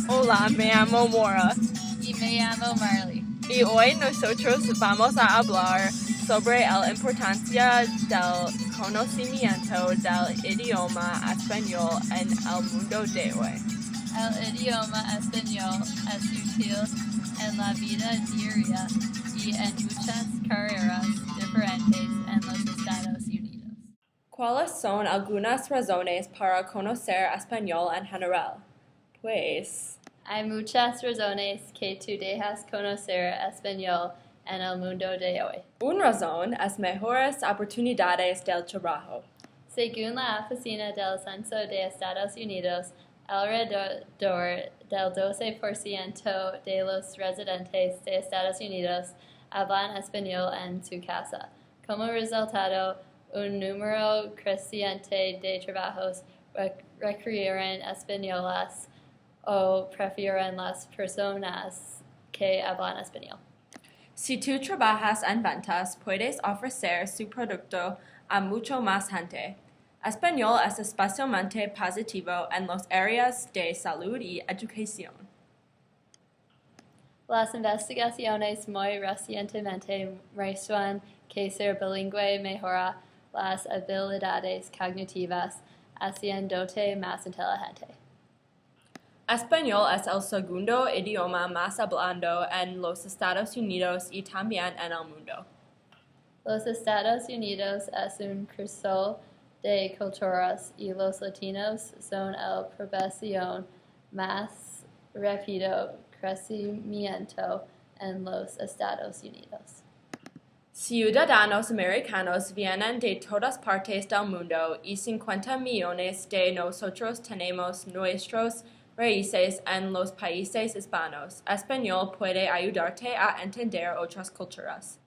Hola, me llamo Maura. Y me llamo Marley. Y hoy nosotros vamos a hablar sobre la importancia del conocimiento del idioma español en el mundo de hoy. El idioma español es útil en la vida diaria y en muchas carreras diferentes en los Estados Unidos. ¿Cuáles son algunas razones para conocer español en general? Pues, Hay muchas razones que tú dejas conocer español en el mundo de hoy. una razón es mejores oportunidades del trabajo. Según la Oficina del Censo de Estados Unidos, alrededor del 12% de los residentes de Estados Unidos hablan español en su casa. Como resultado, un número creciente de trabajos requieren españolas o prefieren las personas que hablan español. Si tú trabajas en ventas, puedes ofrecer su producto a mucho más gente. Español es especialmente positivo en las áreas de salud y educación. Las investigaciones muy recientemente muestran que ser bilingüe mejora las habilidades cognitivas, haciéndote más inteligente. Español es el segundo idioma más hablado en los Estados Unidos y también en el mundo. Los Estados Unidos es un cruce de culturas y los latinos son la población más rápido crecimiento en los Estados Unidos. Ciudadanos americanos vienen de todas partes del mundo y 50 millones de nosotros tenemos nuestros raíces en los países hispanos. Español puede ayudarte a entender otras culturas.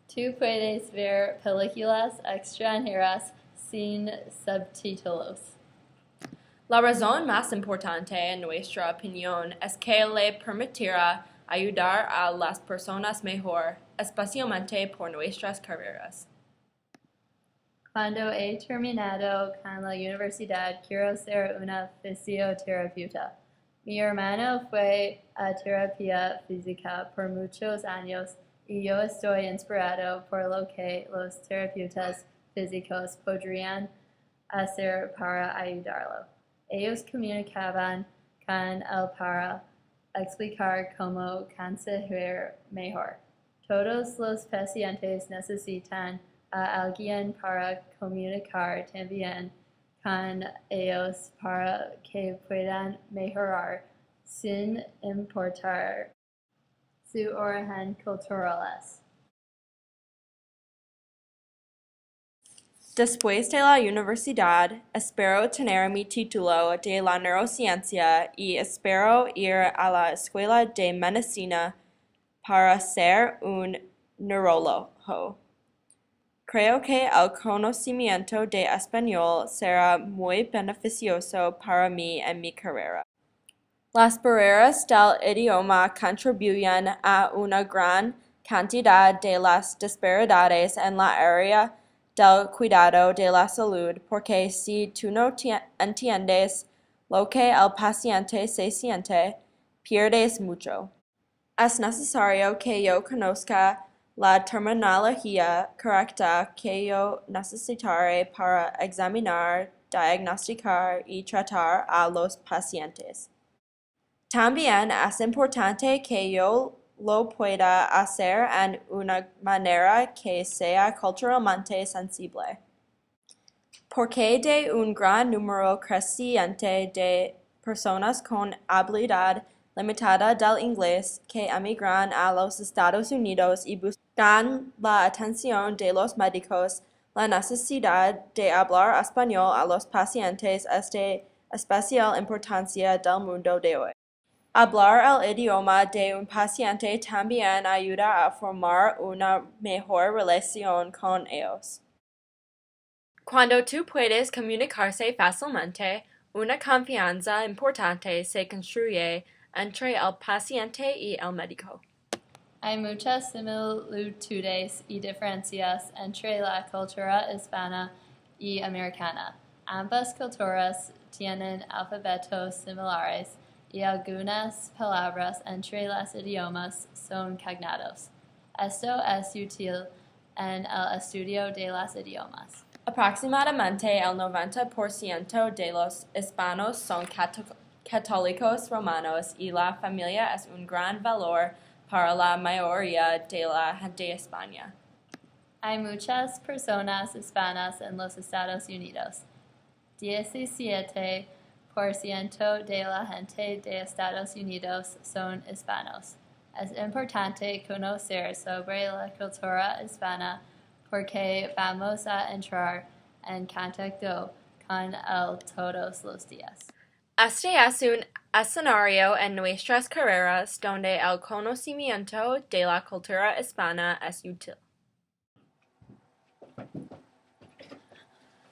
Tú puedes ver películas extranjeras sin subtítulos. La razón más importante, en nuestra opinión, es que le permitirá ayudar a las personas mejor, especialmente por nuestras carreras. Cuando he terminado con la universidad, quiero ser una fisioterapeuta. Mi hermano fue a terapia física por muchos años y yo estoy inspirado por lo que los terapeutas físicos podrían hacer para ayudarlo. Ellos comunicaban con él para explicar cómo conseguir mejor. Todos los pacientes necesitan a alguien para comunicar también con ellos para que puedan mejorar sin importar su origen cultural. Después de la universidad, espero tener mi título de la neurociencia y espero ir a la escuela de medicina para ser un neurólogo. Creo que el conocimiento de español será muy beneficioso para mí en mi carrera. Las barreras del idioma contribuyen a una gran cantidad de las disparidades en la área del cuidado de la salud, porque si tú no entiendes lo que el paciente se siente, pierdes mucho. Es necesario que yo conozca la terminología correcta que yo necesitaré para examinar, diagnosticar y tratar a los pacientes. También es importante que yo lo pueda hacer en una manera que sea culturalmente sensible. Porque de un gran número creciente de personas con habilidad limitada del inglés que emigran a los Estados Unidos y buscan la atención de los médicos, la necesidad de hablar español a los pacientes es de especial importancia del mundo de hoy. Hablar el idioma de un paciente también ayuda a formar una mejor relación con ellos. Cuando tú puedes comunicarse fácilmente, una confianza importante se construye entre el paciente y el médico. Hay muchas similitudes y diferencias entre la cultura hispana y americana. Ambas culturas tienen alfabetos similares y algunas palabras entre los idiomas son cognados. Esto es útil en el estudio de los idiomas. Aproximadamente el 90% de los hispanos son católicos romanos y la familia es un gran valor para la mayoría de la gente de España. Hay muchas personas hispanas en los Estados Unidos. 17% de la gente de Estados Unidos son hispanos. Es importante conocer sobre la cultura hispana porque vamos a entrar en contacto con él todos los días. Este es un escenario en nuestras carreras donde el conocimiento de la cultura hispana es útil.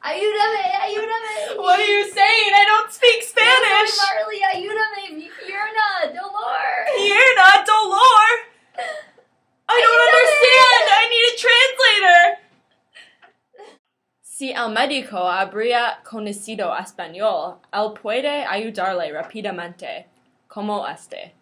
Ayúdame! What are you saying? I don't speak Spanish! Marley, ayúdame! Mi pierna, dolor! Pierna, dolor! I don't understand! I need a translator! Si el médico habría conocido español, él puede ayudarle rápidamente, como este.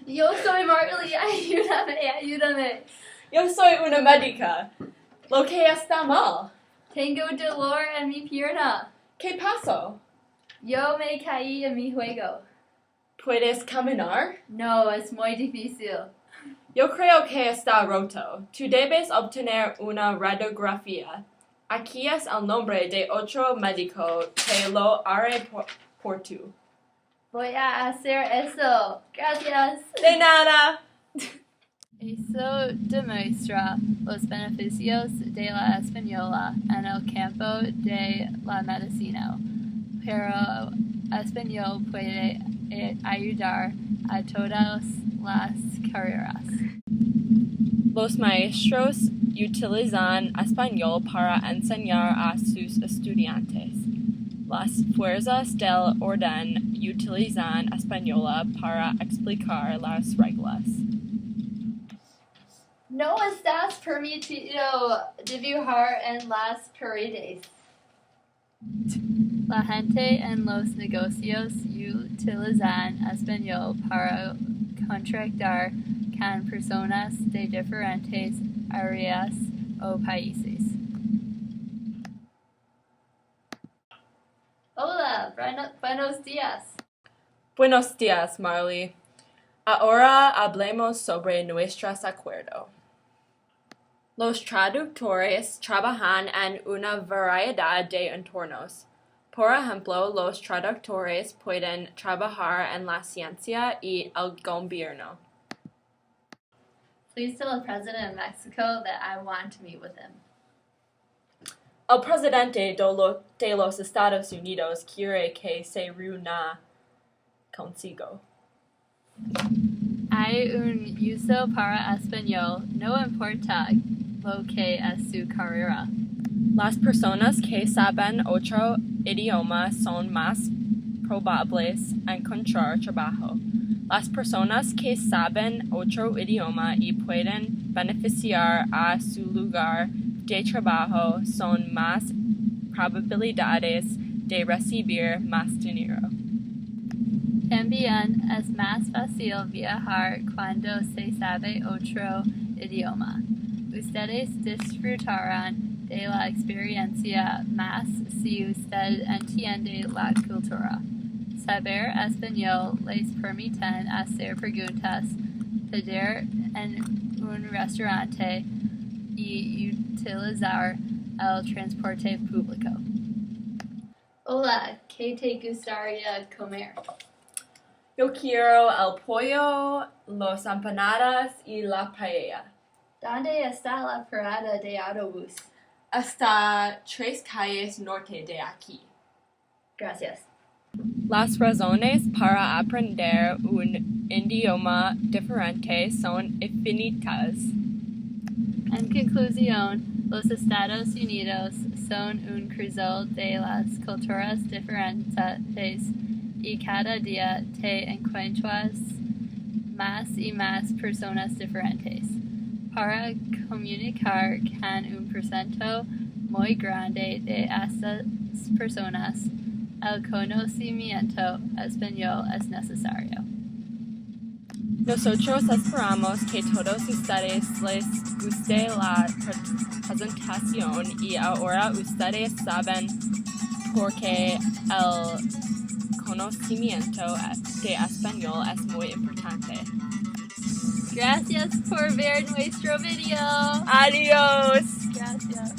Yo soy Marley, ayúdame! Yo soy una médica. Lo que está mal. Tengo dolor en mi pierna. ¿Qué pasó? Yo me caí en mi juego. ¿Puedes caminar? No, es muy difícil. Yo creo que está roto. Tú debes obtener una radiografía. Aquí es el nombre de otro médico que lo hará por tú. Voy a hacer eso. Gracias. De nada. Eso demuestra los beneficios de la española en el campo de la medicina, pero español puede ayudar a todas las carreras. Los maestros utilizan español para enseñar a sus estudiantes. Las fuerzas del orden utilizan española para explicar las reglas. No estás permitido dibujar en las paredes. La gente en los negocios utilizan español para contratar con personas de diferentes áreas o países. Hola, buenos días. Buenos días, Marley. Ahora hablemos sobre nuestros acuerdos. Los traductores trabajan en una variedad de entornos. Por ejemplo, los traductores pueden trabajar en la ciencia y el gobierno. Please tell the president of Mexico that I want to meet with him. El presidente de los Estados Unidos quiere que se reúna consigo. Hay un uso para español, no importa lo que es su carrera. Las personas que saben otro idioma son más probables encontrar trabajo. Las personas que saben otro idioma y pueden beneficiar a su lugar de trabajo son más probabilidades de recibir más dinero. También es más fácil viajar cuando se sabe otro idioma. Ustedes disfrutarán de la experiencia más si usted entiende la cultura. Saber español les permite hacer preguntas, pedir en un restaurante y utilizar el transporte público. Hola, ¿qué te gustaría comer? Yo quiero el pollo, las empanadas y la paella. ¿Dónde está la parada de autobús? Hasta 3 calles norte de aquí. Gracias. Las razones para aprender un idioma diferente son infinitas. En conclusión, los Estados Unidos son un cruce de las culturas diferentes y cada día te encuentras más y más personas diferentes. Para comunicar con un porcentaje muy grande de estas personas, El conocimiento español es necesario. Nosotros esperamos que todos ustedes les guste la presentación y ahora ustedes saben por qué el conocimiento de español es muy importante. Gracias por ver nuestro video. Adiós. Gracias.